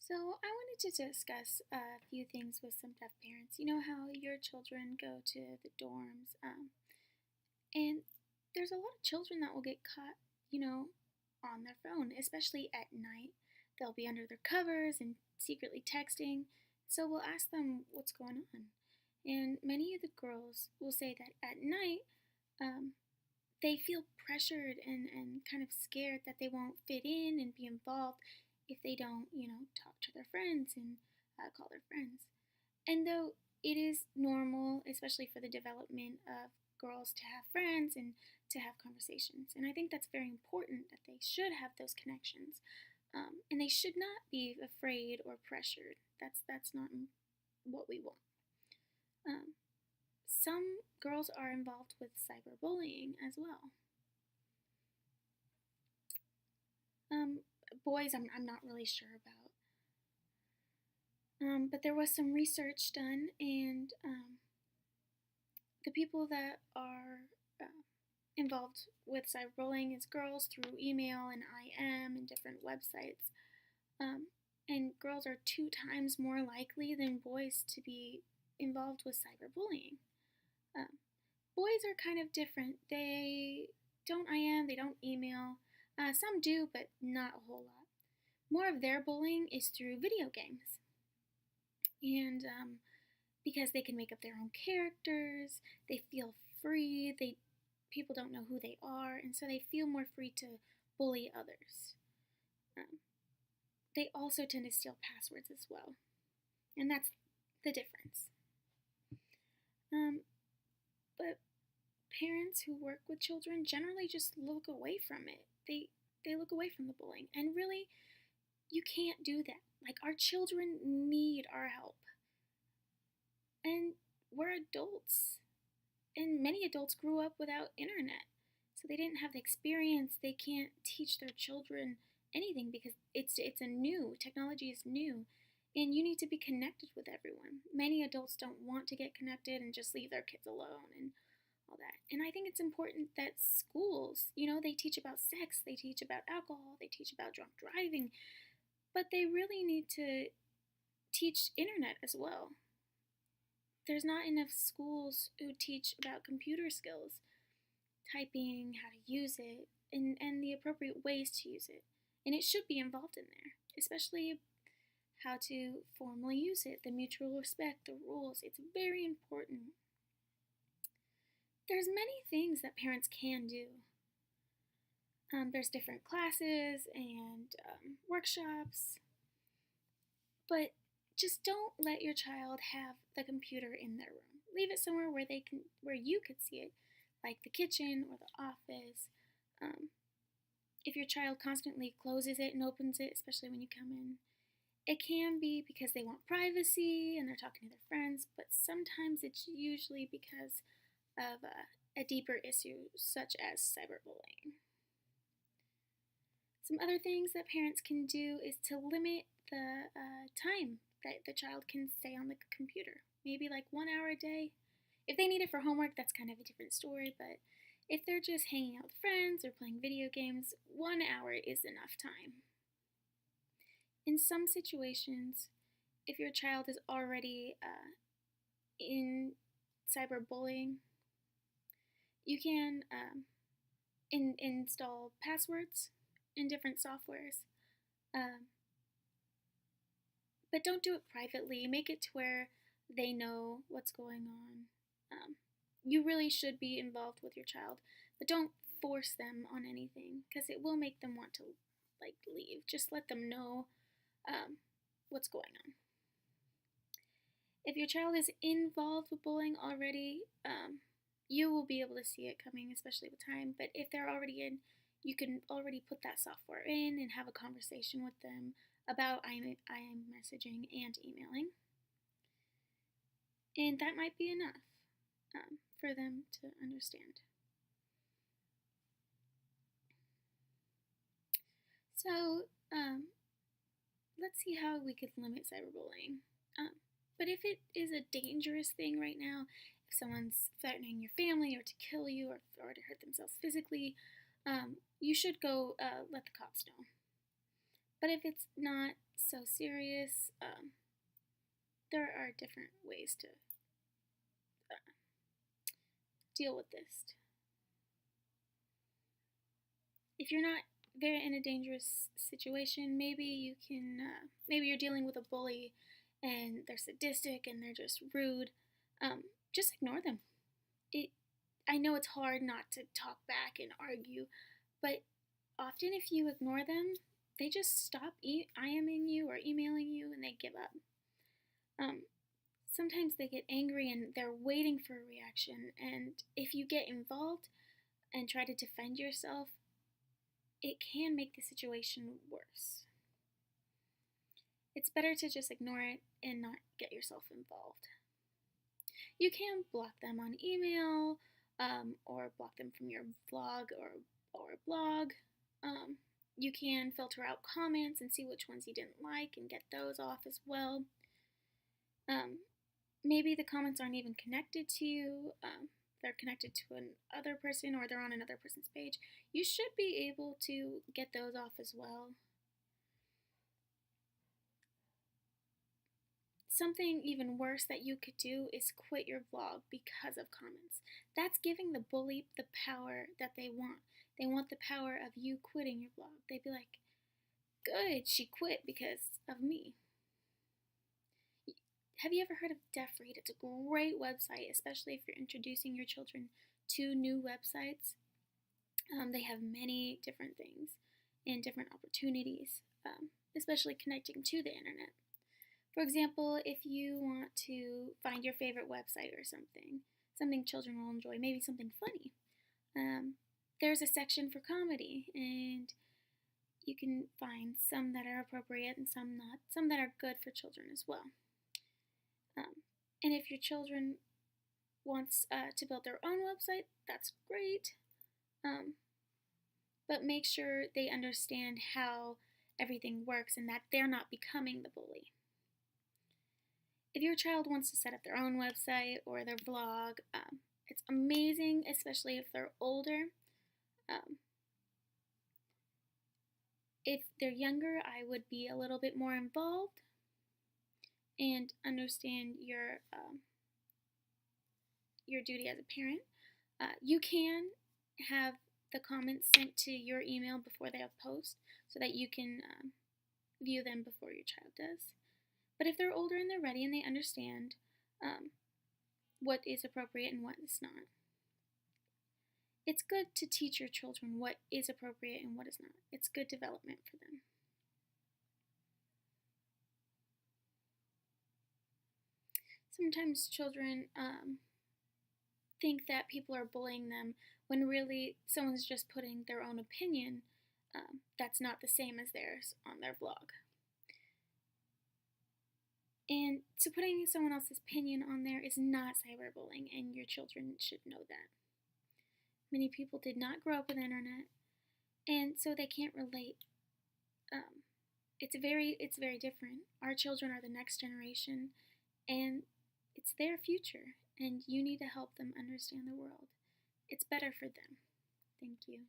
So, I wanted to discuss a few things with some deaf parents. You know how your children go to the dorms, and there's a lot of children that will get caught, on their phone, especially at night. They'll be under their covers and secretly texting. So, we'll ask them what's going on. And many of the girls will say that at night, um, they feel pressured and kind of scared that they won't fit in and be involved if they don't, talk to their friends and call their friends. And though it is normal, especially for the development of girls, to have friends and to have conversations, and I think that's very important that they should have those connections, and they should not be afraid or pressured. That's not what we want. Um, some girls are involved with cyberbullying as well. Um, Boys, I'm not really sure about. But there was some research done, and the people that are involved with cyberbullying is girls through email and IM and different websites. Um, and girls are 2 times more likely than boys to be involved with cyberbullying. Um, Boys are kind of different. They don't IM, they don't email. Some do, but not a whole lot. More of their bullying is through video games. And because they can make up their own characters, they feel free. People don't know who they are, and so they feel more free to bully others. Um, they also tend to steal passwords as well, and that's the difference. Um, but parents who work with children generally just look away from it. They look away from the bullying, and really, you can't do that. Like, our children need our help, and we're adults, and many adults grew up without internet, so they didn't have the experience. They can't teach their children anything because it's a new technology is new, and you need to be connected with everyone. Many adults don't want to get connected and just leave their kids alone and all that. And I think it's important that schools, they teach about sex, they teach about alcohol, they teach about drunk driving, but they really need to teach internet as well. There's not enough schools who teach about computer skills, typing, how to use it, and the appropriate ways to use it. And it should be involved in there, especially how to formally use it, the mutual respect, the rules. It's very important. There's many things that parents can do. There's different classes and workshops, but just don't let your child have the computer in their room. Leave it somewhere where you could see it, like the kitchen or the office. If your child constantly closes it and opens it, especially when you come in, it can be because they want privacy and they're talking to their friends, but sometimes it's usually because of a deeper issue such as cyberbullying. Some other things that parents can do is to limit the time that the child can stay on the computer. Maybe like 1 hour a day. If they need it for homework, that's kind of a different story, but if they're just hanging out with friends or playing video games, 1 hour is enough time. In some situations, if your child is already in cyberbullying, you can install passwords in different softwares. But don't do it privately. Make it to where they know what's going on. You really should be involved with your child, but don't force them on anything because it will make them want to leave. Just let them know what's going on. If your child is involved with bullying already, you will be able to see it coming, especially with time. But if they're already in, you can already put that software in and have a conversation with them about IM messaging and emailing. And that might be enough for them to understand. So, let's see how we could limit cyberbullying. But if it is a dangerous thing right now, if someone's threatening your family or to kill you or to hurt themselves physically, you should go let the cops know. But if it's not so serious. There are different ways to uh, deal with this. If you're not very in a dangerous situation, maybe you're dealing with a bully and they're sadistic and they're just rude. Just ignore them. It, I know it's hard not to talk back and argue, but often if you ignore them, they just stop IMing you or emailing you and they give up. Um, Sometimes they get angry and they're waiting for a reaction, and if you get involved and try to defend yourself, it can make the situation worse. It's better to just ignore it and not get yourself involved. You can block them on email, or block them from your vlog or blog. You can filter out comments and see which ones you didn't like and get those off as well. Maybe the comments aren't even connected to you. They're connected to another person or they're on another person's page. You should be able to get those off as well. Something even worse that you could do is quit your vlog because of comments. That's giving the bully the power that they want. They want the power of you quitting your vlog. They'd be like, good, she quit because of me. Have you ever heard of Deaf Read? It's a great website, especially if you're introducing your children to new websites. They have many different things and different opportunities, especially connecting to the internet. For example, if you want to find your favorite website or something children will enjoy, maybe something funny, there's a section for comedy, and you can find some that are appropriate and some not, some that are good for children as well. And if your children wants to build their own website, that's great. But make sure they understand how everything works and that they're not becoming the bully. If your child wants to set up their own website or their blog, it's amazing, especially if they're older. If they're younger, I would be a little bit more involved and understand your duty as a parent. You can have the comments sent to your email before they post so that you can view them before your child does. But if they're older and they're ready and they understand what is appropriate and what is not, it's good to teach your children what is appropriate and what is not. It's good development for them. Sometimes children think that people are bullying them when really someone's just putting their own opinion that's not the same as theirs on their vlog. And so putting someone else's opinion on there is not cyberbullying, and your children should know that. Many people did not grow up with the internet, and so they can't relate. It's very different. Our children are the next generation, and it's their future, and you need to help them understand the world. It's better for them. Thank you.